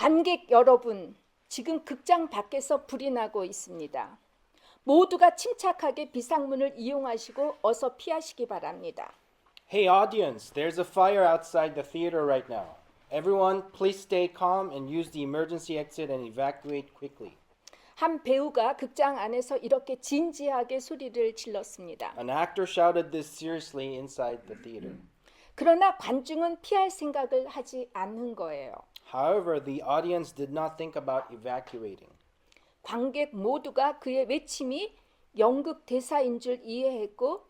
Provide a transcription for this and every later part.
관객 여러분, 지금 극장 밖에서 불이 나고 있습니다. 모두가 침착하게 비상문을 이용하시고 어서 피하시기 바랍니다. Hey audience, there's a fire outside the theater right now. Everyone, please stay calm and use the emergency exit and evacuate quickly. 한 배우가 극장 안에서 이렇게 진지하게 소리를 질렀습니다. An actor shouted this seriously inside the theater. 그러나 관중은 피할 생각을 하지 않는 거예요. However, the audience did not think about evacuating. 관객 모두가 그의 외침이 연극 대사인 줄 이해했고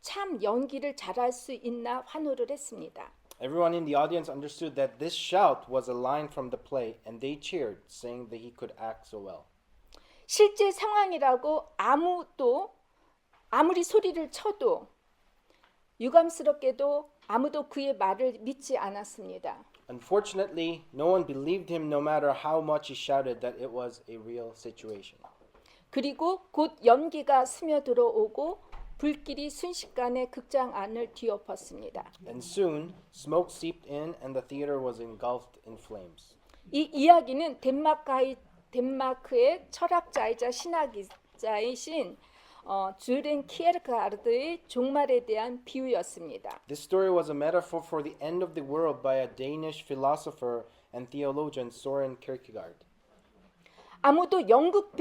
참 연기를 잘할 수 있나 환호를 했습니다. Everyone in the audience understood that this shout was a line from the play and they cheered, saying that he could act so well. 실제 상황이라고 아무리 소리를 쳐도 유감스럽게도 아무도 그의 말을 믿지 않았습니다. Unfortunately, no one believed him no matter how much he shouted that it was a real situation. 그리고 곧 연기가 스며들어오고 불길이 순식간에 극장 안을 뒤엎었습니다. And soon, smoke seeped in and the theater was engulfed in flames. 이 이야기는 덴마크의 철학자이자 신학자이신 주렌 키에르가르드의 종말에 대한 비유였습니다. This story was a metaphor for the end of the world by a Danish philosopher and theologian Soren Kierkegaard. 아마도 영국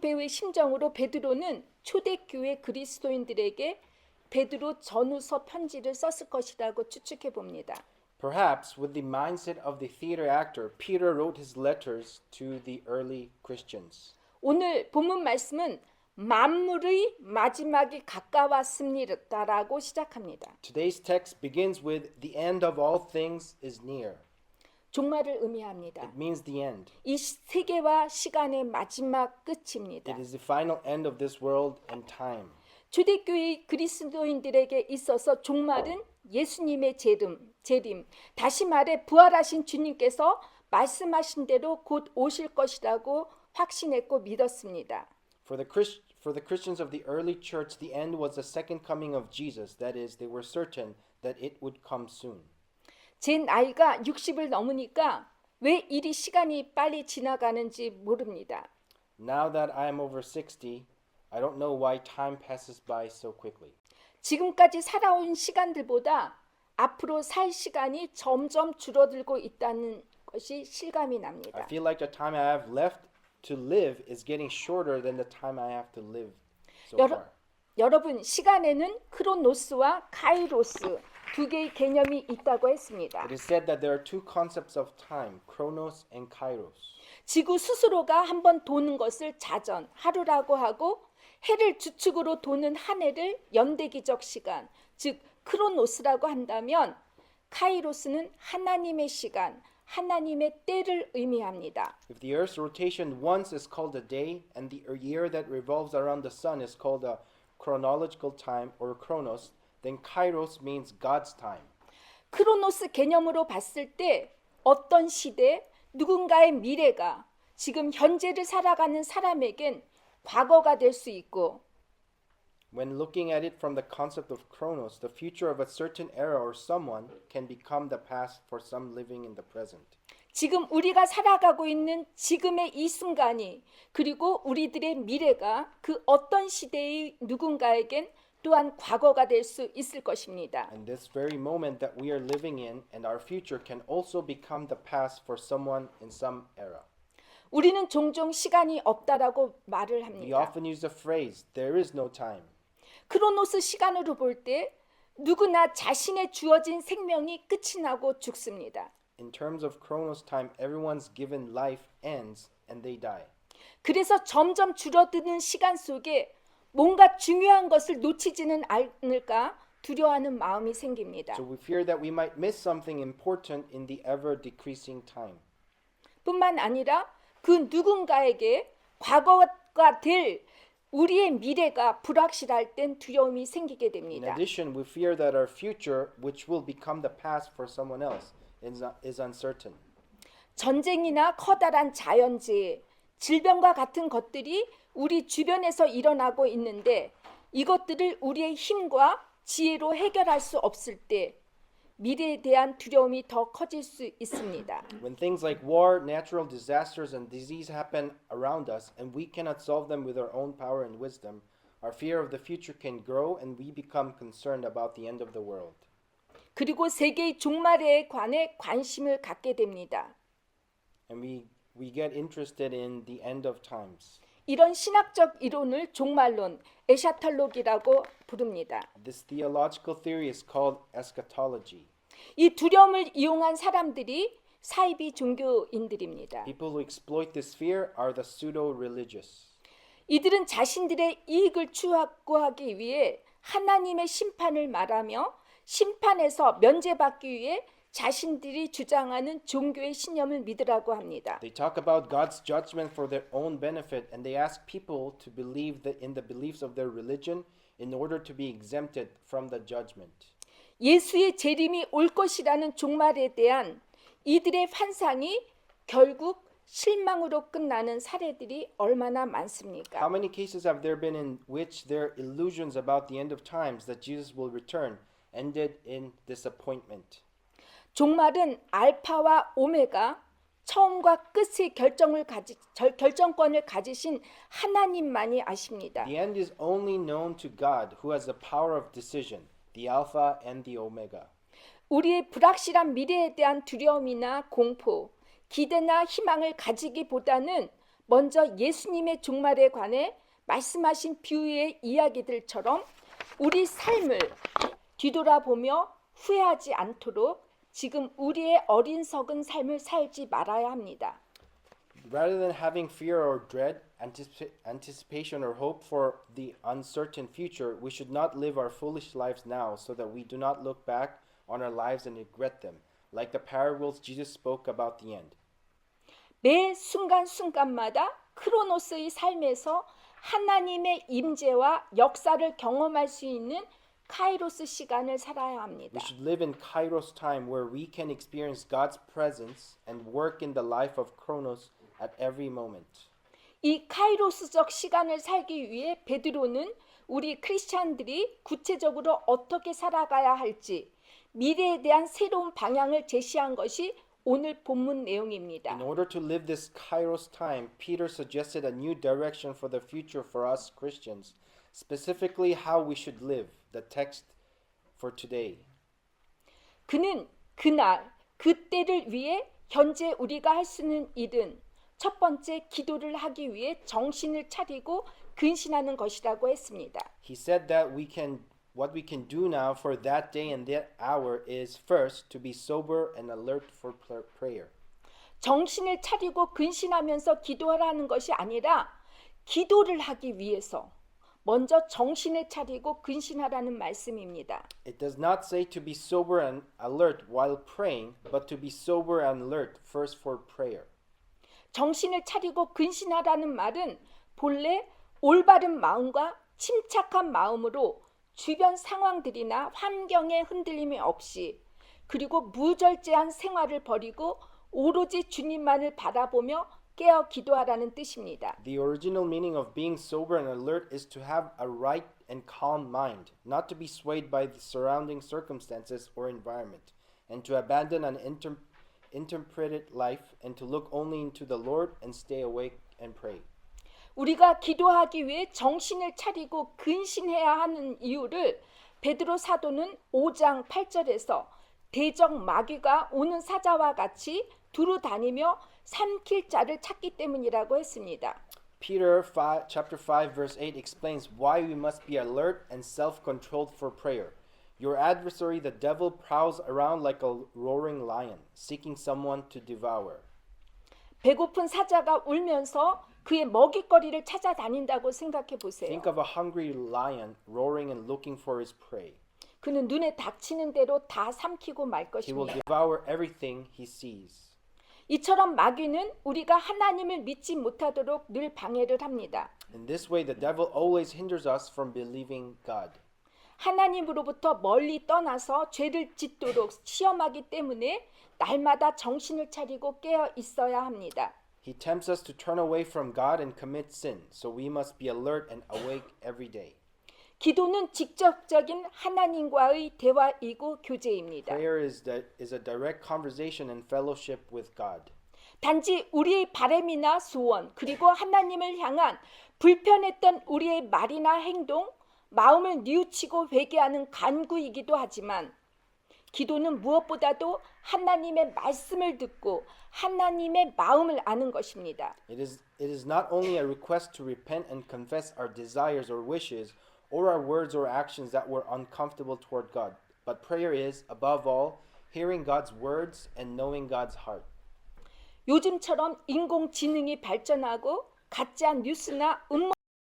배우의 심정으로 베드로는 초대교회 그리스도인들에게 베드로 전후서 편지를 썼을 것이라고 추측해 봅니다. Perhaps with the mindset of the theater actor, Peter wrote his letters to the early Christians. 오늘 본문 말씀은 만물의 마지막이 가까웠습니다라고 시작합니다. Today's text begins with the end of all things is near. 종말을 의미합니다. It means the end. 이 세계와 시간의 마지막 끝입니다. It is the final end of this world and time. 초대교회 그리스도인들에게 있어서 종말은 예수님의 재림, 다시 말해 부활하신 주님께서 말씀하신 대로 곧 오실 것이라고 확신했고 믿었습니다. For the Christians of the early church, the end was the second coming of Jesus. That is, they were certain that it would come soon. 제 나이가 60을 넘으니까 왜 이리 시간이 빨리 지나가는지 모릅니다. Now that I am over 60, I don't know why time passes by so quickly. 지금까지 살아온 시간들보다 앞으로 살 시간이 점점 줄어들고 있다는 것이 실감이 I 납니다. feel like the time I have left to live is getting shorter than the time I have to live so far. 여러분, 시간에는 크로노스와 카이로스 두 개의 개념이 있다고 했습니다. It is said that there are two concepts of time, Chronos and Kairos. 지구 스스로가 한번 도는 것을 자전, 하루라고 하고 해를 주축으로 도는 한 해를 연대기적 시간, 즉 크로노스라고 한다면 카이로스는 하나님의 시간, 하나님의 때를 의미합니다. If the Earth's rotation once is called a day and the year that revolves around the sun is called a chronological time or Chronos, then Kairos means God's time. 크로노스 개념으로 봤을 때 어떤 시대, 누군가의 미래가 지금 현재를 살아가는 사람에겐 과거가 될 수 있고 When looking at it from the concept of Chronos, the future of a certain era or someone can become the past for some living in the present. 지금 우리가 살아가고 있는 지금의 이 순간이 그리고 우리들의 미래가 그 어떤 시대의 누군가에겐 또한 과거가 될 수 있을 것입니다. And this very moment that we are living in and our future can also become the past for someone in some era. 우리는 종종 시간이 없다라고 말을 We 합니다. often use the phrase, there is no time. 크로노스 시간으로 볼 때 누구나 자신의 주어진 생명이 끝이 나고 죽습니다. In terms of Chronos time, everyone's given life ends and they die. 그래서 점점 줄어드는 시간 속에 뭔가 중요한 것을 놓치지는 않을까 두려워하는 마음이 생깁니다. So we fear that we might miss something important in the ever decreasing time. 뿐만 아니라 그 누군가에게 과거가 될 우리의 미래가 불확실할 땐 두려움이 생기게 In 됩니다. addition, we fear that our future, which will become the past for someone else, is uncertain. 전쟁이나 커다란 자연재해, 질병과 같은 것들이 우리 주변에서 일어나고 있는데 이것들을 우리의 힘과 지혜로 해결할 수 없을 때 미래에 대한 두려움이 더 커질 수 있습니다. When things like war, natural disasters, and disease happen around us, and we cannot solve them with our own power and wisdom, our fear of the future can grow, and we become concerned about the end of the world. 그리고 세계의 종말에 관해 관심을 갖게 됩니다. And we get interested in the end of times. 이런 신학적 이론을 종말론, 에샤탈로기라고 부릅니다. This theological theory is called eschatology. 이 두려움을 이용한 사람들이 사이비 종교인들입니다. People who exploit this fear are the pseudo-religious. 이들은 자신들의 이익을 추구하기 위해 하나님의 심판을 말하며 심판에서 면제받기 위해 자신들이 주장하는 종교의 신념을 믿으라고 합니다. They talk about God's judgment for their own benefit, and they ask people to believe in the beliefs of their religion in order to be exempted from the judgment. 예수의 재림이 올 것이라는 종말에 대한 이들의 환상이 결국 실망으로 끝나는 사례들이 얼마나 많습니까? How many cases have there been in which their illusions about the end of times that Jesus will return ended in disappointment? 종말은 알파와 오메가 처음과 끝의 결정권을 가지신 하나님만이 아십니다. The end is only known to God, who has the power of decision, the Alpha and the Omega. 우리의 불확실한 미래에 대한 두려움이나 공포, 기대나 희망을 가지기보다는 먼저 예수님의 종말에 관해 말씀하신 비유의 이야기들처럼 우리 삶을 뒤돌아보며 후회하지 않도록 지금 우리의 어린석은 삶을 살지 말아야 합니다. Rather than having fear or dread, anticipation or hope for the uncertain future, we should not live our foolish lives now so that we do not look back on our lives and regret them, like the parables Jesus spoke about the end. 매 순간순간마다 크로노스의 삶에서 하나님의 임재와 역사를 경험할 수 있는 카이로스 시간을 살아야 합니다. We should live in Kairos time where we can experience God's presence and work in the life of Chronos at every moment. 이 카이로스적 시간을 살기 위해 베드로는 우리 크리스찬들이 구체적으로 어떻게 살아가야 할지 미래에 대한 새로운 방향을 제시한 것이 오늘 본문 내용입니다. In order to live this Kairos time, Peter suggested a new direction for the future for us Christians, specifically how we should live, the text for today. 그는 그날, 그때를 위해 현재 우리가 할 수 있는 일은 첫 번째 기도를 하기 위해 정신을 차리고 근신하는 것이라고 했습니다. He said that what we can do now for that day and that hour is first to be sober and alert for prayer. 정신을 차리고 근신하면서 기도하라는 것이 아니라 기도를 하기 위해서 먼저 정신을 차리고 근신하라는 말씀입니다. It does not say to be sober and alert while praying, but to be sober and alert first for prayer. 정신을 차리고 근신하라는 말은 본래 올바른 마음과 침착한 마음으로 주변 상황들이나 환경에 흔들림이 없이 그리고 무절제한 생활을 버리고 오로지 주님만을 바라보며 깨어 기도하라는 뜻입니다. The original meaning of being sober and alert is to have a right and calm mind, not to be swayed by the surrounding circumstances or environment, and to abandon an interpreted life and to look only into the Lord and stay awake and pray. 우리가 기도하기 위해 정신을 차리고 근신해야 하는 이유를 베드로 사도는 5장 8절에서 대적 마귀가 오는 사자와 같이 두루 다니며 삼킬 자를 찾기 때문이라고 했습니다. Peter chapter 5 verse 8 explains why we must be alert and self-controlled for prayer. Your adversary the devil prowls around like a roaring lion, seeking someone to devour. 배고픈 사자가 울면서 그의 먹잇거리를 찾아다닌다고 생각해 보세요. Think of a hungry lion roaring and looking for his prey. 그는 눈에 닥치는 대로 다 삼키고 말 He will 것입니다. devour everything he sees. 이처럼 마귀는 우리가 하나님을 믿지 못하도록 늘 방해를 합니다. In this way, the devil always hinders us from believing God. 하나님으로부터 멀리 떠나서 죄를 짓도록 시험하기 때문에 날마다 정신을 차리고 깨어 있어야 합니다. He tempts us to turn away from God and commit sin, so we must be alert and awake every day. 기도는 직접적인 하나님과의 대화이고 교제입니다. Prayer is a direct conversation and fellowship with God. 단지 우리의 바람이나 소원 그리고 하나님을 향한 불편했던 우리의 말이나 행동, 마음을 뉘우치고 회개하는 간구이기도 하지만 기도는 무엇보다도 하나님의 말씀을 듣고 하나님의 마음을 아는 것입니다. It is not only a request to repent and confess our desires or wishes or our words or actions that were uncomfortable toward God, but prayer is, above all, hearing God's words and knowing God's heart. 요즘처럼 인공지능이 발전하고 가짜 뉴스나 음모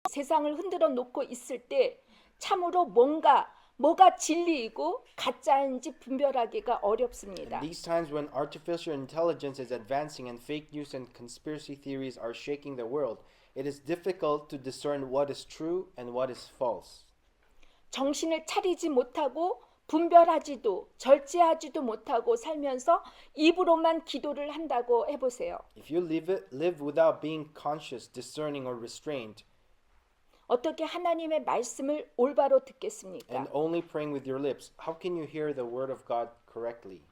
세상을 흔들어 놓고 있을 때 참으로 뭐가 진리이고 가짜인지 분별하기가 어렵습니다. In these times when artificial intelligence is advancing and fake news and conspiracy theories are shaking the world, it is difficult to discern what is true and what is false. 정신을 차리지 못하고 분별하지도 절제하지도 못하고 살면서 입으로만 기도를 한다고 해보세요. If you live without being conscious, discerning, or restrained, 어떻게 하나님의 말씀을 올바로 듣겠습니까? and only praying with your lips, how can you hear the word of God correctly?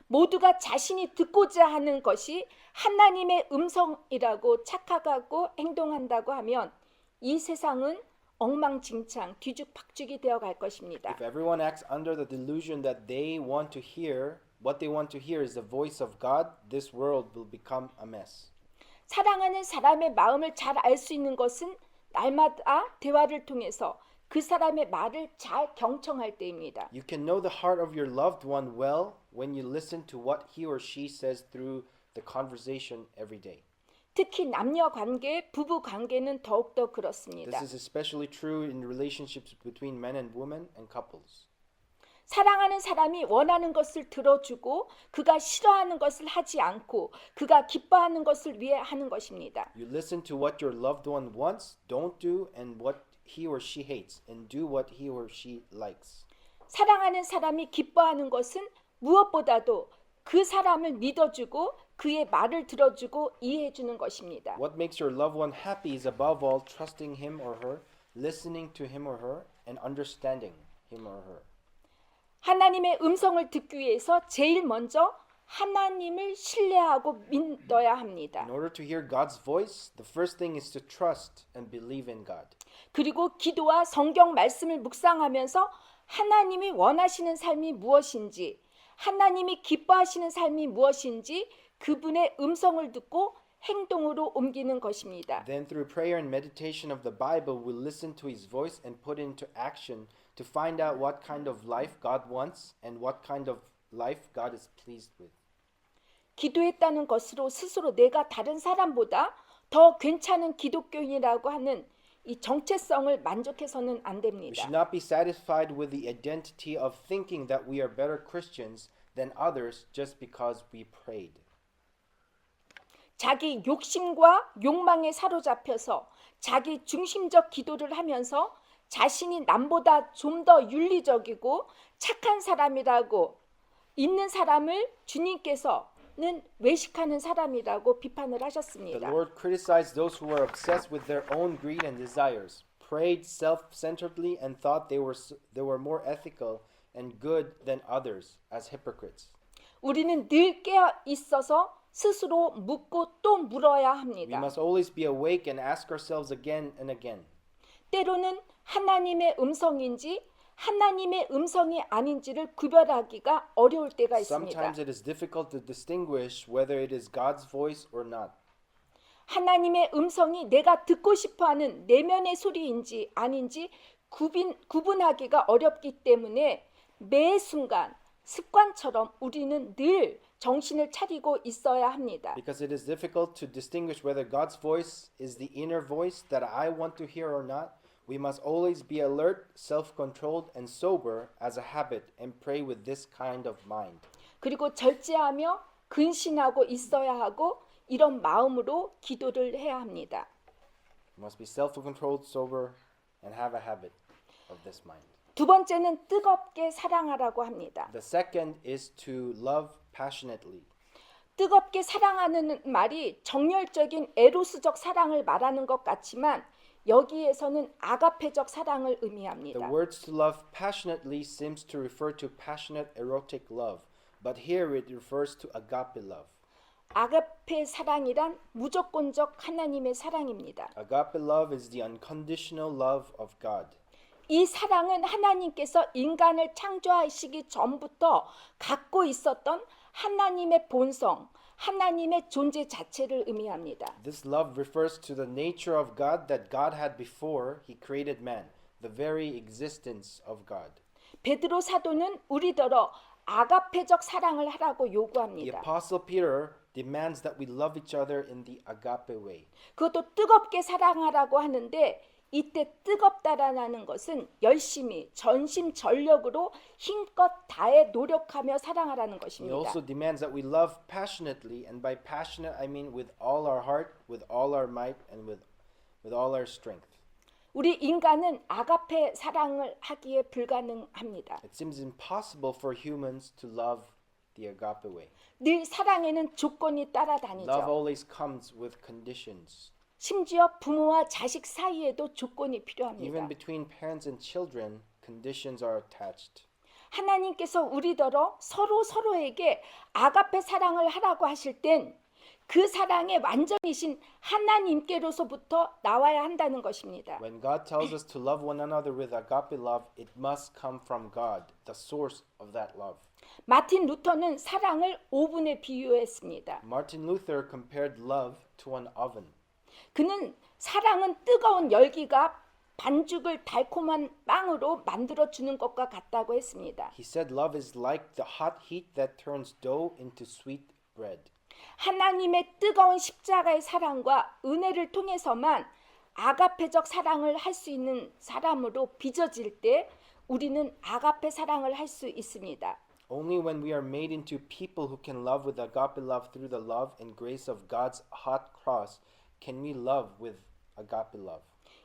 모두가 자신이 듣고자 하는 것이 하나님의 음성이라고 착각하고 행동한다고 하면 이 세상은 엉망진창 뒤죽박죽이 되어 갈 것입니다. If everyone acts under the delusion that they want to hear, what they want to hear is the voice of God, this world will become a mess. 사랑하는 사람의 마음을 잘 알 수 있는 것은 날마다 대화를 통해서 그 사람의 말을 잘 경청할 때입니다. You can know the heart of your loved one well when you listen to what he or she says through the conversation every day. 특히 남녀 관계, 부부 관계는 더욱더 그렇습니다. This is especially true in relationships between men and women and couples. 사랑하는 사람이 원하는 것을 들어주고 그가 싫어하는 것을 하지 않고 그가 기뻐하는 것을 위해 하는 것입니다. You listen to what your loved one wants, don't do, and what he or she hates, and do what he or she likes. 사랑하는 사람이 기뻐하는 것은 무엇보다도 그 사람을 믿어주고 그의 말을 들어주고 이해해주는 것입니다. What makes your loved one happy is above all trusting him or her, listening to him or her, and understanding him or her. 하나님의 음성을 듣기 위해서 제일 먼저 하나님을 신뢰하고 믿어야 합니다. In order to hear God's voice, the first thing is to trust and believe in God. 그리고 기도와 성경 말씀을 묵상하면서 하나님이 원하시는 삶이 무엇인지, 하나님이 기뻐하시는 삶이 무엇인지 그분의 음성을 듣고 행동으로 옮기는 것입니다. Then through prayer and meditation of the Bible, we'll listen to his voice and put into action to find out what kind of life God wants and what kind of life God is pleased with. 기도했다는 것으로 스스로 내가 다른 사람보다 더 괜찮은 기독교인이라고 하는 이 정체성을 만족해서는 안 We 됩니다. should not be satisfied with the identity of thinking that we are better Christians than others just because we prayed. 자기 욕심과 욕망에 사로잡혀서 자기 중심적 기도를 하면서 자신이 남보다 좀 더 윤리적이고 착한 사람이라고 있는 사람을 주님께서는 외식하는 사람이라고 비판을 The 하셨습니다. Lord criticized those who were obsessed with their own greed and desires, prayed self-centeredly, and thought they were more ethical and good than others as hypocrites. 우리는 늘 깨어 있어서 스스로 묻고 또 물어야 We 합니다. must always be awake and ask ourselves again and again. 때로는 하나님의 음성인지 하나님의 음성이 아닌지를 구별하기가 어려울 때가 있습니다. Sometimes it is difficult to distinguish whether it is God's voice or not. 하나님의 음성이 내가 듣고 싶어하는 내면의 소리인지 아닌지 구분하기가 어렵기 때문에 매 순간 습관처럼 우리는 늘 정신을 차리고 있어야 합니다. Because it is difficult to distinguish whether God's voice is the inner voice that I want to hear or not, we must always be alert, self-controlled, and sober as a habit and pray with this kind of mind. 그리고 절제하며 근신하고 있어야 하고 이런 마음으로 기도를 해야 합니다. We must be self-controlled, sober, and have a habit of this mind. 두 번째는 뜨겁게 사랑하라고 합니다. The second is to love passionately. 뜨겁게 사랑하는 말이 정열적인 에로스적 사랑을 말하는 것 같지만 여기에서는 아가페적 사랑을 The 의미합니다. words to love passionately seems to refer to passionate erotic love, but here it refers to agape love. 아가페 사랑이란 무조건적 하나님의 사랑입니다. Agape love is the unconditional love of God. 이 사랑은 하나님께서 인간을 창조하시기 전부터 갖고 있었던 하나님의 본성, 하나님의 존재 자체를 의미합니다. This love refers to the nature of God that God had before he created man, the very existence of God. 베드로 사도는 우리더러 아가페적 사랑을 하라고 The 요구합니다. apostle Peter demands that we love each other in the agape way. 그것도 뜨겁게 사랑하라고 하는데 이때 뜨겁다라는 것은 열심히 전심전력으로 힘껏 다해 노력하며 사랑하라는 He 것입니다. also demands that we love passionately, and by passionate I mean with all our heart, with all our might, and with all our strength. 우리 인간은 아가페 사랑을 하기에 불가능합니다. It seems impossible for humans to love the agape way. 늘 사랑에는 조건이 Love 따라다니죠. always comes with conditions. 심지어 부모와 자식 사이에도 조건이 Even 필요합니다. between parents and children, conditions are attached. 하나님께서 우리더러 서로에게 아가페 사랑을 하라고 하실 땐 그 사랑의 완전이신 하나님께로서부터 나와야 한다는 것입니다. When God tells us to love one another with agape love, it must come from God, the source of that love. 마틴 루터는 사랑을 오븐에 비유했습니다. Martin Luther compared love to an oven. 그는 사랑은 뜨거운 열기가 반죽을 달콤한 빵으로 만들어 주는 것과 같다고 했습니다. He said love is like the hot heat that turns dough into sweet bread. 하나님의 뜨거운 십자가의 사랑과 은혜를 통해서만 아가페적 사랑을 할 수 있는 사람으로 빚어질 때 우리는 아가페 사랑을 할 수 있습니다. Only when we are made into people who can love with agape love through the love and grace of God's hot cross can we love with agape love.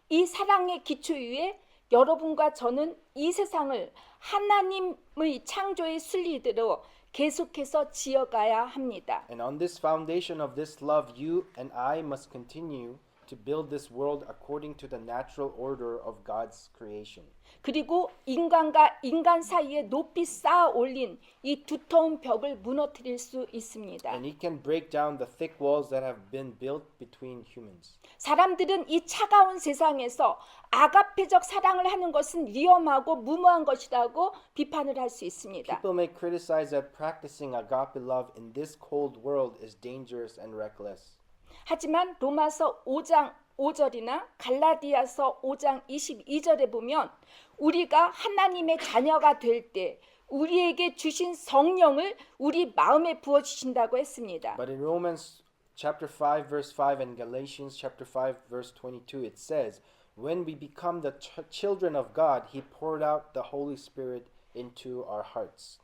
이 사랑의 기초 위에 여러분과 저는 이 세상을 하나님의 창조의 순리대로 계속해서 지어가야 합니다. And on this foundation of this love, you and I must continue to build this world according to the natural order of God's creation. 그리고 인간과 인간 사이에 높이 쌓아 올린 이 두터운 벽을 무너뜨릴 수 있습니다. And He can break down the thick walls that have been built between humans. 사람들은 이 차가운 세상에서 아가페적 사랑을 하는 것은 위험하고 무모한 것이라고 비판을 할 수 있습니다. People may criticize that practicing agape love in this cold world is dangerous and reckless. 하지만 로마서 5장 5절이나 갈라디아서 5장 22절에 보면 우리가 하나님의 자녀가 될 때 우리에게 주신 성령을 우리 마음에 부어 주신다고 했습니다. But in Romans chapter 5 verse 5 and Galatians chapter 5 verse 22 it says, when we become the children of God, He poured out the Holy Spirit into our hearts.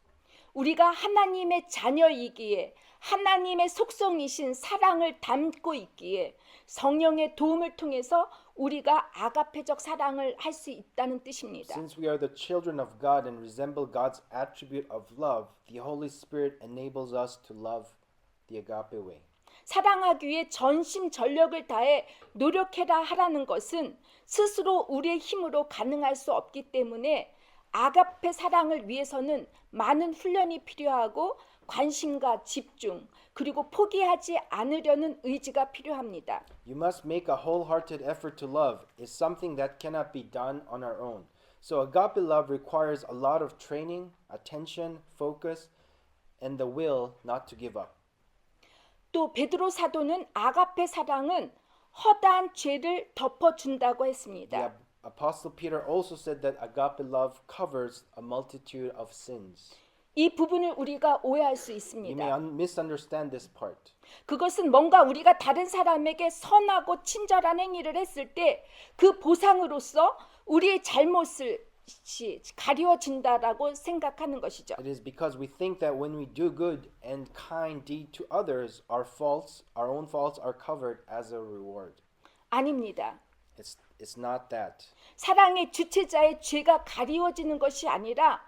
우리가 하나님의 자녀이기에 하나님의 속성이신 사랑을 담고 있기에 성령의 도움을 통해서 우리가 아가페적 사랑을 할 수 있다는 뜻입니다. Since we are the children of God and resemble God's attribute of love, the Holy Spirit enables us to love the agape way. 사랑하기 위해 전심전력을 다해 노력해라 하라는 것은 스스로 우리의 힘으로 가능할 수 없기 때문에 아가페 사랑을 위해서는 많은 훈련이 필요하고 관심과 집중 그리고 포기하지 않으려는 의지가 필요합니다. You must make a wholehearted effort to love is something that cannot be done on our own. So agape love requires a lot of training, attention, focus, and the will not to give up. 또 베드로 사도는 아가페 사랑은 허다한 죄를 덮어준다고 The 했습니다. Apostle Peter also said that agape love covers a multitude of sins. 이 부분을 우리가 오해할 수 You may 있습니다. misunderstand this part. 그것은 뭔가 우리가 다른 사람에게 선하고 친절한 행위를 했을 때 그 보상으로서 우리의 잘못을 가려진다라고 생각하는 것이죠. It is because we think that when we do good and kind deed to others, our own faults are covered as a reward. 아닙니다. It's not that. 사랑의 주체자의 죄가 가리워지는 것이 아니라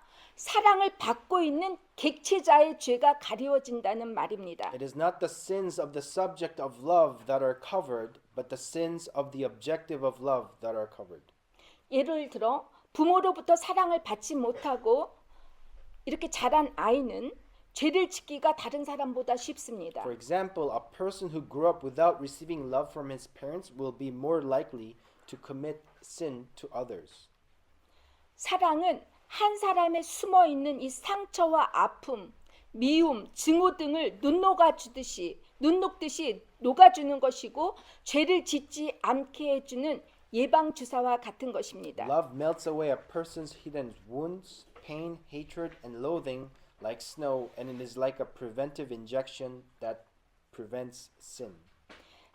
사랑을 받고 있는 객체자의 죄가 가리워진다는 말입니다. It is not the sins of the subject of love that are covered, but the sins of the objective of love that are covered. 예를 들어 부모로부터 사랑을 받지 못하고 이렇게 자란 아이는 죄를 짓기가 다른 사람보다 쉽습니다. For example, a person who grew up without receiving love from his parents will be more likely to commit sin to others. 사랑은 한 사람의 숨어 있는 이 상처와 아픔, 미움, 증오 등을 눈 녹듯이 녹아주는 것이고 죄를 짓지 않게 해주는 예방 주사와 같은 것입니다. Love melts away a person's hidden wounds, pain, hatred, and loathing like snow, and it is like a preventive injection that prevents sin.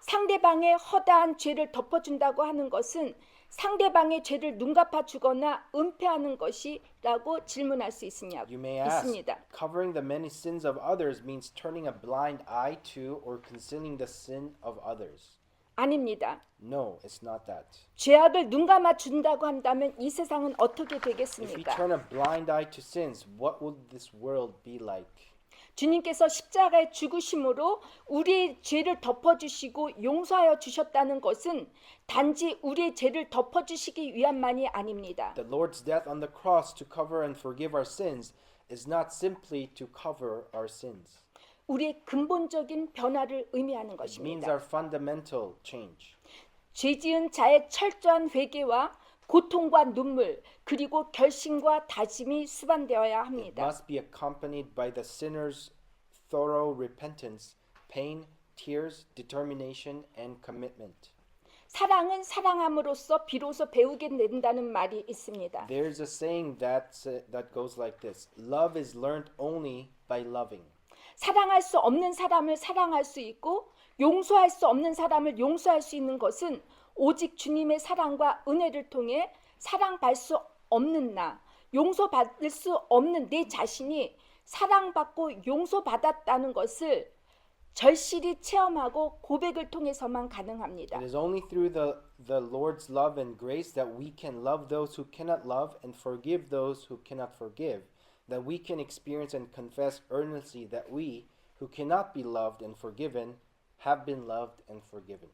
상대방의 허다한 죄를 덮어준다고 하는 것은 상대방의 죄를 눈갚아 주거나 은폐하는 것이라고 질문할 수 You may ask, 있습니다. covering the many sins of others means turning a blind eye to or concealing the sin of others. 아닙니다. No, it's not that. 죄악을 눈감아 준다고 한다면 이 세상은 어떻게 If we 되겠습니까? turn a blind eye to sins, what would this world be like? 주님께서 십자가의 죽으심으로 우리의 죄를 덮어주시고 용서하여 주셨다는 것은 단지 우리의 죄를 덮어주시기 위함만이 아닙니다. The Lord's death on the cross to cover and forgive our sins is not simply to cover our sins. 우리의 근본적인 변화를 의미하는 It means 것입니다. our fundamental change. 죄지은 자의 철저한 회개와 고통과 눈물 그리고 결심과 다짐이 수반되어야 It 합니다. must be accompanied by the sinner's thorough repentance, pain, tears, determination, and commitment. 사랑은 사랑함으로써 비로소 배우게 된다는 말이 있습니다. There's a saying that goes like this: Love is learned only by loving. 사랑할 수 없는 사람을 사랑할 수 있고 용서할 수 없는 사람을 용서할 수 있는 것은 오직 주님의 사랑과 은혜를 통해 사랑받을 수 없는 나, 용서받을 수 없는 내 자신이 사랑받고 용서받았다는 것을 절실히 체험하고 고백을 통해서만 가능합니다. It is only through the Lord's love and grace that we can love those who cannot love and forgive those who cannot forgive, that we can experience and confess earnestly that we, who cannot be loved and forgiven, have been loved and forgiven.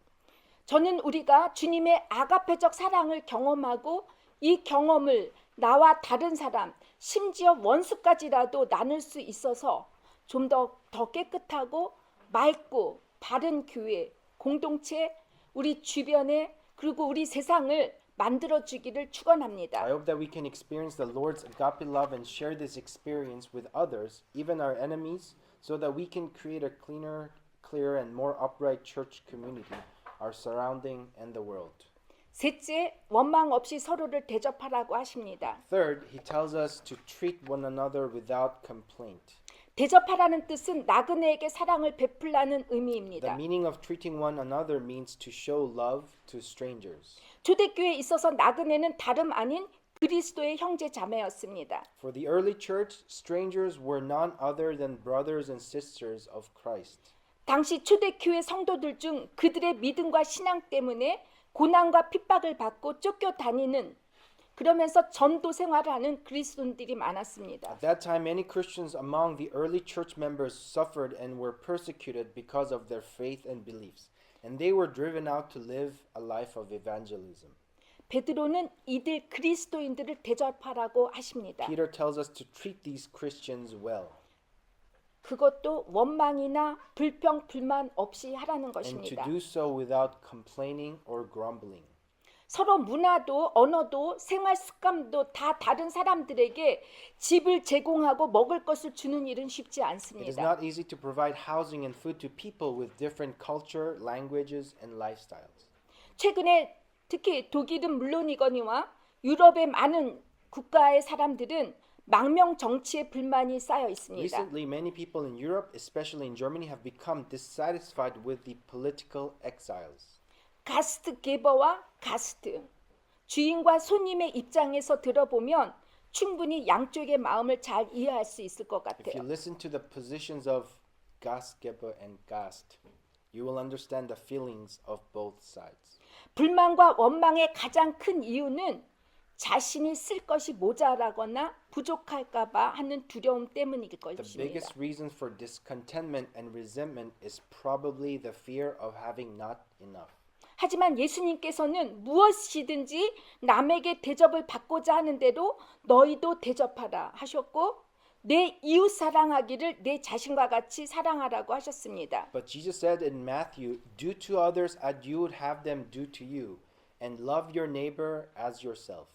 저는 우리가 주님의 아가페적 사랑을 경험하고 이 경험을 나와 다른 사람, 심지어 원수까지라도 나눌 수 있어서 좀 더 깨끗하고 맑고 바른 교회, 공동체, 우리 주변에 그리고 우리 세상을 만들어 주기를 축원합니다. I hope that we can experience the Lord's agape love and share this experience with others, even our enemies, so that we can create a cleaner, clearer, and more upright church community, our surrounding, and the world. 셋째, 원망 없이 서로를 대접하라고 하십니다. Third, he tells us to treat one another without complaint. 대접하라는 뜻은 나그네에게 사랑을 베풀라는 The 의미입니다. meaning of treating one another means to show love to strangers. 초대교회에 있어서 나그네는 다름 아닌 그리스도의 형제 자매였습니다. For the early church, strangers were none other than brothers and sisters of Christ. 당시 초대교회 성도들 중 그들의 믿음과 신앙 때문에 고난과 핍박을 받고 쫓겨다니는 그러면서 전도 생활을 하는 그리스도인들이 많았습니다. At that time, many Christians among the early church members suffered and were persecuted because of their faith and beliefs, and they were driven out to live a life of evangelism. 베드로는 이들 그리스도인들을 대접하라고 하십니다. Peter tells us to treat these Christians well, 그것도 원망이나 불평, 불만 없이 하라는 and to 것입니다. do so without complaining or grumbling. 서로 문화도 언어도 생활 습관도 다 다른 사람들에게 집을 제공하고 먹을 것을 주는 일은 쉽지 It is 않습니다. not easy to provide housing and food to people with different culture, languages, and lifestyles. 최근에 특히 독일은 물론이거니와 유럽의 많은 국가의 사람들은 망명 정치에 불만이 쌓여 있습니다. Recently, many people in Europe, especially in Germany, have become dissatisfied with the political exiles. 가스트 게버와 가스트 주인과 손님의 입장에서 들어보면 충분히 양쪽의 마음을 잘 이해할 수 있을 것 If you 같아요. listen to the positions of Gastgeber and Gast, you will understand the feelings of both sides. 불만과 원망의 가장 큰 이유는 자신이 쓸 것이 모자라거나 부족할까봐 하는 두려움 때문일 The 것입니다. biggest reason for discontentment and resentment is probably the fear of having not enough. 하지만 예수님께서는 무엇이든지 남에게 대접을 받고자 하는 대로 너희도 대접하라 하셨고 내 이웃 사랑하기를 내 자신과 같이 사랑하라고 하셨습니다. But Jesus said in Matthew, "Do to others as you would have them do to you, and love your neighbor as yourself."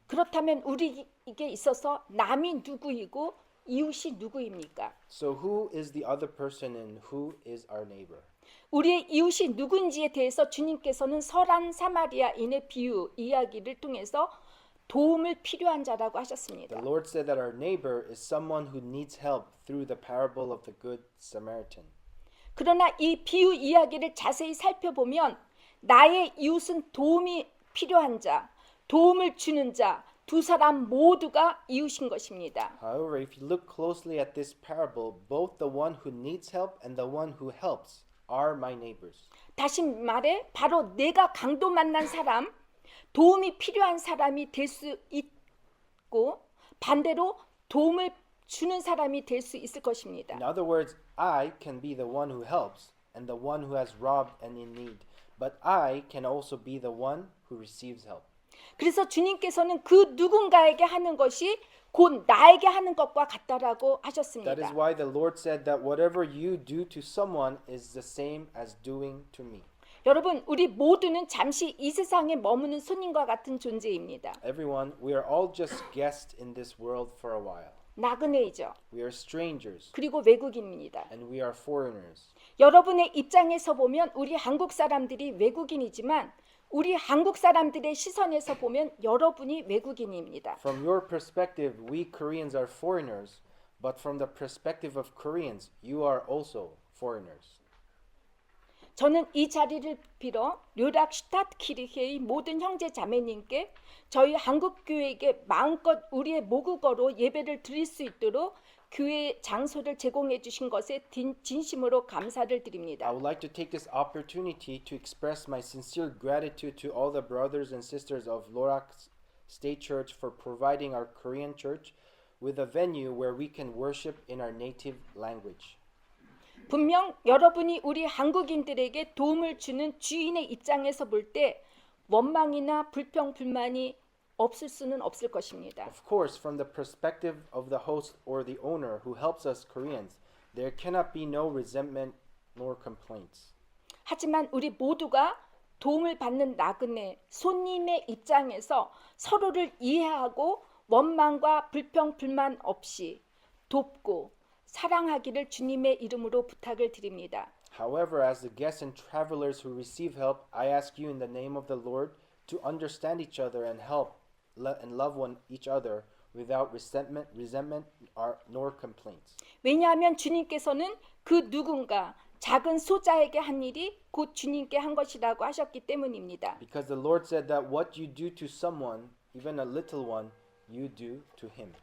그렇다면 우리에게 있어서 남이 누구이고 이웃이 누구입니까? So who is the other person and who is our neighbor? 우리의 이웃이 누군지에 대해서 주님께서는 설한 사마리아인의 비유 이야기를 통해서 도움을 필요한 자라고 하셨습니다. The Lord said that our neighbor is someone who needs help through the parable of the Good Samaritan. 그러나 이 비유 이야기를 자세히 살펴보면 나의 이웃은 도움이 필요한 자, 도움을 주는 자, 두 사람 모두가 이웃인 것입니다. However, if you look closely at this parable, both the one who needs help and the one who helps are my neighbors. 다시 말해 바로 내가 강도 만난 사람, 도움이 필요한 사람이 될 수 있고 반대로 도움을 주는 사람이 될 수 있을 것입니다. In other words, I can be the one who helps and the one who has robbed and in need, but I can also be the one who receives help. 그래서 주님께서는 그 누군가에게 하는 것이 곧 나에게 하는 것과 같다라고 That is 하셨습니다. why the Lord said that whatever you do to someone is the same as doing to me. 여러분, 우리 모두는 잠시 이 세상에 머무는 손님과 같은 존재입니다. Everyone, we are all just guests in this world for a while. 나그네이죠. We are strangers 그리고 외국인입니다. and we are foreigners. 여러분의 입장에서 보면 우리 한국 사람들이 외국인이지만 우리 한국 사람들의 시선에서 보면 여러분이 외국인입니다. From your perspective, we Koreans are foreigners, but from the perspective of Koreans, you are also foreigners. 저는 이 자리를 빌어 료락 슈타트키르헤의 모든 형제 자매님께 저희 한국 교회에게 마음껏 우리의 모국어로 예배를 드릴 수 있도록 교회 장소를 제공해 주신 것에 진심으로 감사를 드립니다. I would like to take this opportunity to express my sincere gratitude to all the brothers and sisters of Lorak State Church for providing our Korean church with a venue where we can worship in our native language. 분명 여러분이 우리 한국인들에게 도움을 주는 주인의 입장에서 볼 때 원망이나 불평, 불만이 없을 수는 없을 것입니다. Of course, from the perspective of the host or the owner who helps us Koreans, there cannot be no resentment nor complaints. 하지만 우리 모두가 도움을 받는 나그네, 손님의 입장에서 서로를 이해하고 원망과 불평, 불만 없이 돕고 사랑하기를 주님의 이름으로 부탁을 드립니다. However, as the guests and travelers who receive help, I ask you in the name of the Lord to understand each other and help and love each other without resentment nor complaints. 왜냐하면 주님께서는 그 누군가 작은 소자에게 한 일이 곧 주님께 한 것이라고 하셨기 때문입니다. Because the Lord said that what you do to someone, even a little one, you do to him.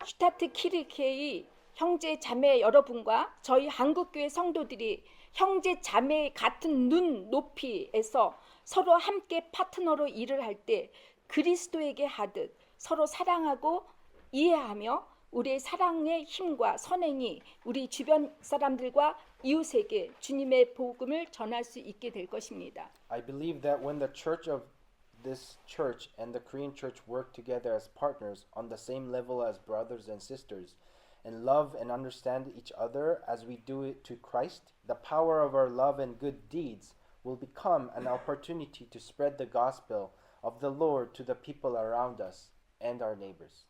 슈타트 키르케의 형제 자매 여러분과 저희 한국교회 성도들이 형제 자매의 같은 눈 높이에서 서로 함께 파트너로 일을 할 때 그리스도에게 하듯 서로 사랑하고 이해하며 우리의 사랑의 힘과 선행이 우리 주변 사람들과 이웃에게 주님의 복음을 전할 수 있게 될 것입니다. I believe that when the church of this church and the Korean church work together as partners on the same level as brothers and sisters and love and understand each other as we do it to Christ, the power of our love and good deeds will become an opportunity to spread the gospel of the Lord to the people around us and our neighbors.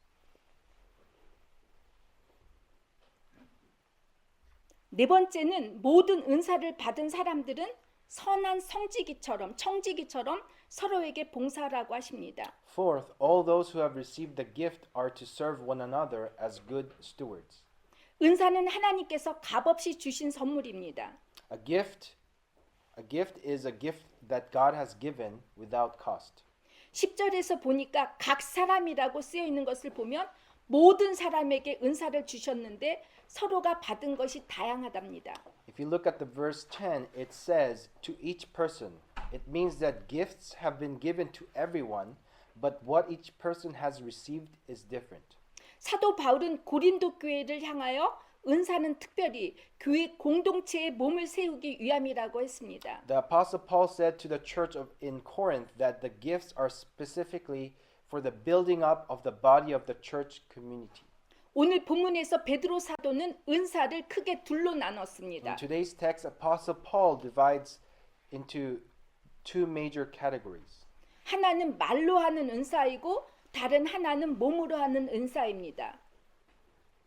네 번째는 모든 은사를 받은 사람들은 선한 청지기처럼 서로에게 봉사하라고 하십니다. Fourth, all those who have received the gift are to serve one another as good stewards. 은사는 하나님께서 값없이 주신 선물입니다. A gift is a gift that God has given without cost. 10절에서 보니까 각 사람이라고 쓰여 있는 것을 보면 모든 사람에게 은사를 주셨는데 서로가 받은 것이 다양하답니다. If you look at the verse 10, it says to each person. It means that gifts have been given to everyone, but what each person has received is different. 사도 바울은 고린도 교회를 향하여 은사는 특별히 교회 공동체의 몸을 세우기 위함이라고 했습니다. The Apostle Paul said to the church in Corinth that the gifts are specifically for the building up of the body of the church community. 오늘 본문에서 베드로 사도는 은사를 크게 둘로 나눴습니다. In today's text, Apostle Paul divides into two major categories. 하나는 말로 하는 은사이고 다른 하나는 몸으로 하는 은사입니다.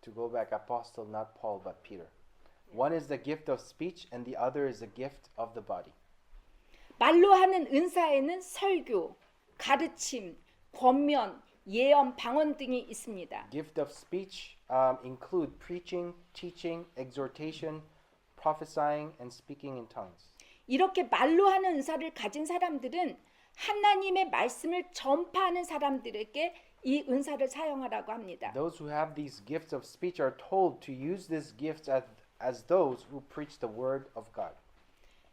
To go back, Apostle, not Paul, but Peter. One is the gift of speech, and the other is the gift of the body. 말로 하는 은사에는 설교, 가르침, 권면, 예언, 방언 등이 있습니다. Gift of speech include preaching, teaching, exhortation, prophesying, and speaking in tongues. 이렇게 말로 하는 은사를 가진 사람들은 하나님의 말씀을 전파하는 사람들에게 이 은사를 사용하라고 합니다. Those who have these gifts of speech are told to use these gifts as those who preach the word of God.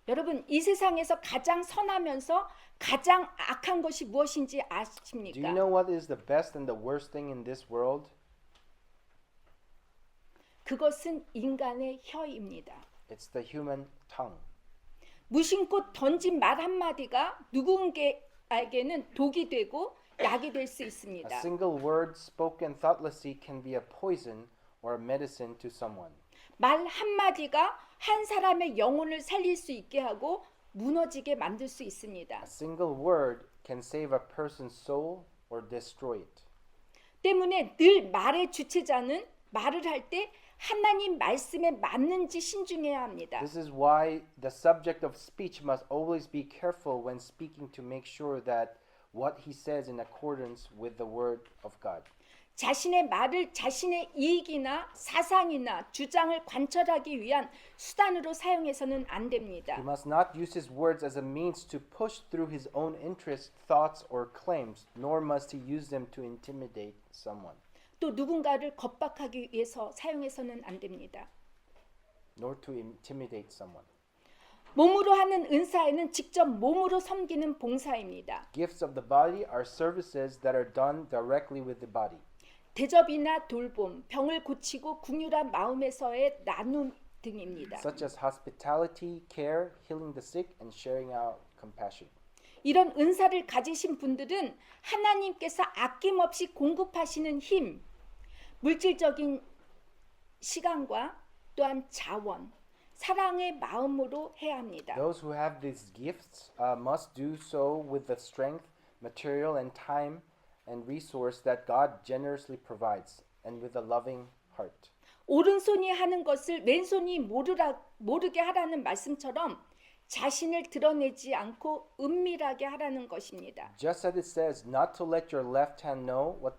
여러분, 이 세상에서 가장 선하면서 가장 악한 것이 무엇인지 Do you 아십니까? know what is the best and the worst thing in this world? 그것은 인간의 혀입니다. It's the human tongue. 무심코 던진 말 한마디가 누군가에게는 독이 되고 약이 될 수 A 있습니다. single word spoken thoughtlessly can be a poison or a medicine to someone. 말 한마디가 한 사람의 영혼을 살릴 수 있게 하고 무너지게 만들 수 있습니다. A single word can save a person's soul or destroy it. 때문에 늘 말의 주체자는 말을 할 때 하나님 말씀에 맞는지 신중해야 합니다. This is why the subject of speech must always be careful when speaking to make sure that what he says in accordance with the word of God. 자신의 말을 자신의 이익이나 사상이나 주장을 관철하기 위한 수단으로 사용해서는 안 됩니다. He must not use his words as a means to push through his own interests, thoughts, or claims, nor must he use them to intimidate someone, 또 누군가를 겁박하기 위해서 사용해서는 안 됩니다. nor to intimidate someone. 몸으로 하는 은사에는 직접 몸으로 섬기는 봉사입니다. Gifts of the body are services that are done directly with the body. 대접이나 돌봄, 병을 고치고 긍휼한 마음에서의 나눔 등입니다. Such as hospitality, care, healing the sick, and sharing out compassion. 이런 은사를 가지신 분들은 하나님께서 아낌없이 공급하시는 힘, 물질적인 시간과 또한 자원, 사랑의 마음으로 해야 합니다. Those who have these gifts must do so with the strength, material, and time and resource that God generously provides, and with a loving heart. 오른손이 하는 것을 왼손이 모르게 하라는 말씀처럼 자신을 드러내지 않고 은밀하게 하라는 것입니다. Just as it says not to let your left hand know what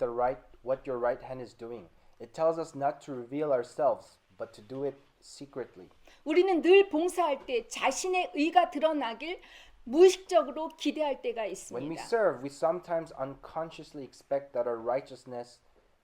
your right hand is doing. It tells us not to reveal ourselves, but to do it secretly. 우리는 늘 봉사할 때 자신의 의가 드러나길 무의식적으로 기대할 때가 When we 있습니다. serve, we sometimes unconsciously expect that our righteousness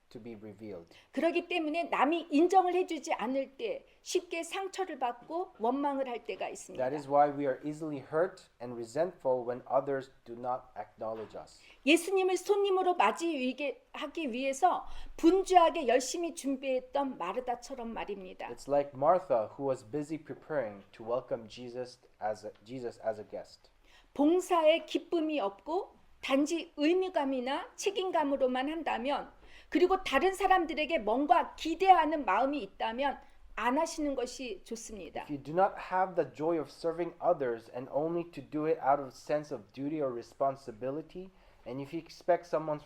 to be revealed. 그렇기 때문에 남이 인정을 해주지 않을 때 쉽게 상처를 받고 원망을 할 때가 있습니다. That is why we are easily hurt and resentful when others do not acknowledge us. 예수님을 손님으로 맞이하기 위해서 분주하게 열심히 준비했던 마르다처럼 말입니다. It's like Martha who was busy preparing to welcome Jesus as a guest. 봉사에 기쁨이 없고 단지 의무감이나 책임감으로만 한다면 그리고 다른 사람들에게 뭔가 기대하는 마음이 있다면 안 하시는 것이 좋습니다. If you do not have the joy of serving others and only to do it out of sense of duty or responsibility, and if you expect something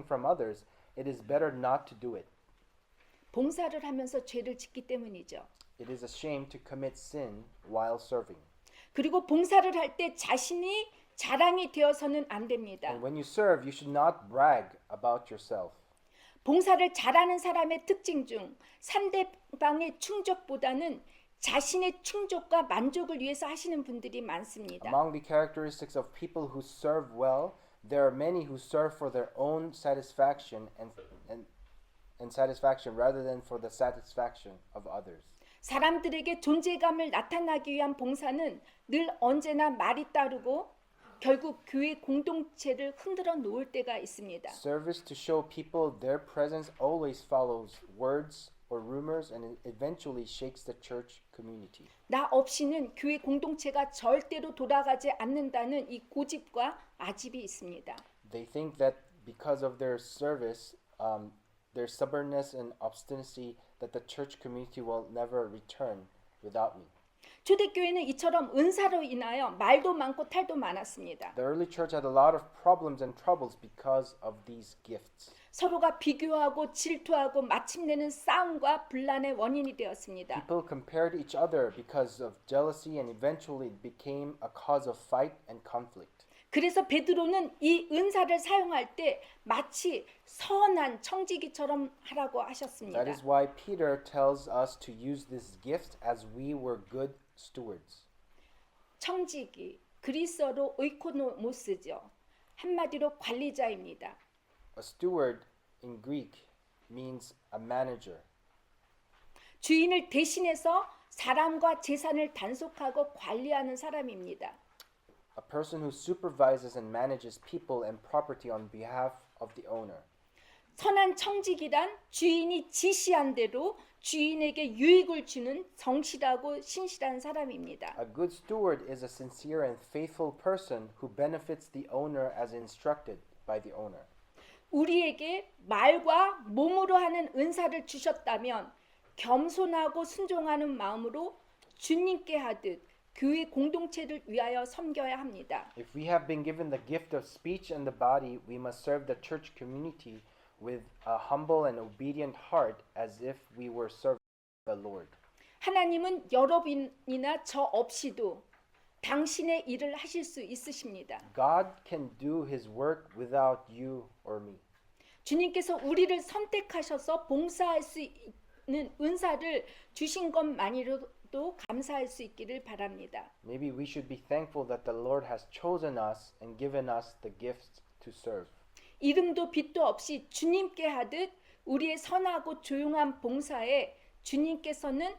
from others, it is better not to do it. 봉사를 하면서 죄를 짓기 때문이죠. It is a shame to commit sin while serving. 그리고 봉사를 할 때 자신이 자랑이 되어서는 안 됩니다. And when you serve, you should not brag about yourself. 봉사를 잘하는 사람의 특징 중 상대방의 충족보다는 자신의 충족과 만족을 위해서 하시는 분들이 많습니다. Among the characteristics of people who serve well, there are many who serve for their own satisfaction and satisfaction rather than for the satisfaction of others. 사람들에게 존재감을 나타나기 위한 봉사는 늘 언제나 말이 따르고 결국 교회 공동체를 흔들어 놓을 때가 있습니다. Service to show people their presence always follows words or rumors and it eventually shakes the church community. 나 없이는 교회 공동체가 절대로 돌아가지 않는다는 이 고집과 아집이 있습니다. They think that because of their service, their stubbornness and obstinacy, that the church community will never return without me. 초대교회는 이처럼 은사로 인하여 말도 많고 탈도 많았습니다. The early church had a lot of problems and troubles because of these gifts. 서로가 비교하고 질투하고 마침내는 싸움과 분란의 원인이 되었습니다. People compared each other because of jealousy and eventually it became a cause of fight and conflict. 그래서 베드로는 이 은사를 사용할 때 마치 선한 청지기처럼 하라고 하셨습니다. That is why Peter tells us to use this gift as we were good stewards. 청지기, 그리스어로 오이코노모스죠. 한마디로 관리자입니다. A steward in Greek means a manager. 주인을 대신해서 사람과 재산을 단속하고 관리하는 사람입니다. A person who supervises and manages people and property on behalf of the owner. 선한 청지기란 주인이 지시한 대로 주인에게 유익을 주는 성실하고 신실한 사람입니다. A good steward is a sincere and faithful person who benefits the owner as instructed by the owner. 우리에게 말과 몸으로 하는 은사를 주셨다면 겸손하고 순종하는 마음으로 주님께 하듯 교회 공동체를 위하여 섬겨야 합니다. If we have been given the gift of speech and the body, we must serve the church community with a humble and obedient heart as if we were serving the Lord. 하나님은 여러분이나 저 없이도 당신의 일을 하실 수 있으십니다. God can do his work without you or me. 주님께서 우리를 선택하셔서 봉사할 수 있는 은사를 주신 것만으로도 감사할 수 있기를 바랍니다. Maybe we should be thankful that the Lord has chosen us and given us the gifts to serve. 이름도 빛도 없이 주님께 하듯 우리의 선하고 조용한 봉사에 주님께서는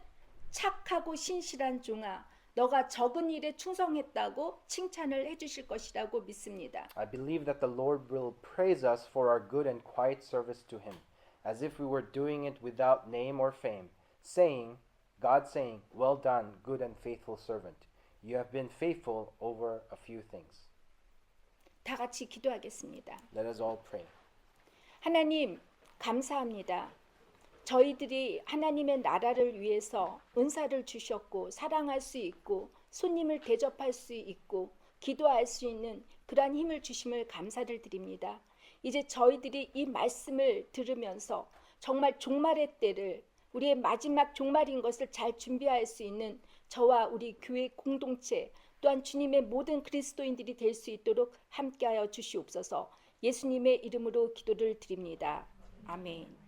착하고 신실한 종아, 너가 적은 일에 충성했다고 칭찬을 해주실 것이라고 믿습니다. I believe that the Lord will praise us for our good and quiet service to him, as if we were doing it without name or fame, God saying, well done, good and faithful servant. You have been faithful over a few things. 다 같이 기도하겠습니다. Let us all pray. 하나님, 감사합니다. 저희들이 하나님의 나라를 위해서 은사를 주셨고 사랑할 수 있고 손님을 대접할 수 있고 기도할 수 있는 그러한 힘을 주심을 감사를 드립니다. 이제 저희들이 이 말씀을 들으면서 정말 종말의 때를 우리의 마지막 종말인 것을 잘 준비할 수 있는 저와 우리 교회 공동체 또한 주님의 모든 그리스도인들이 될 수 있도록 함께하여 주시옵소서. 예수님의 이름으로 기도를 드립니다. 아멘.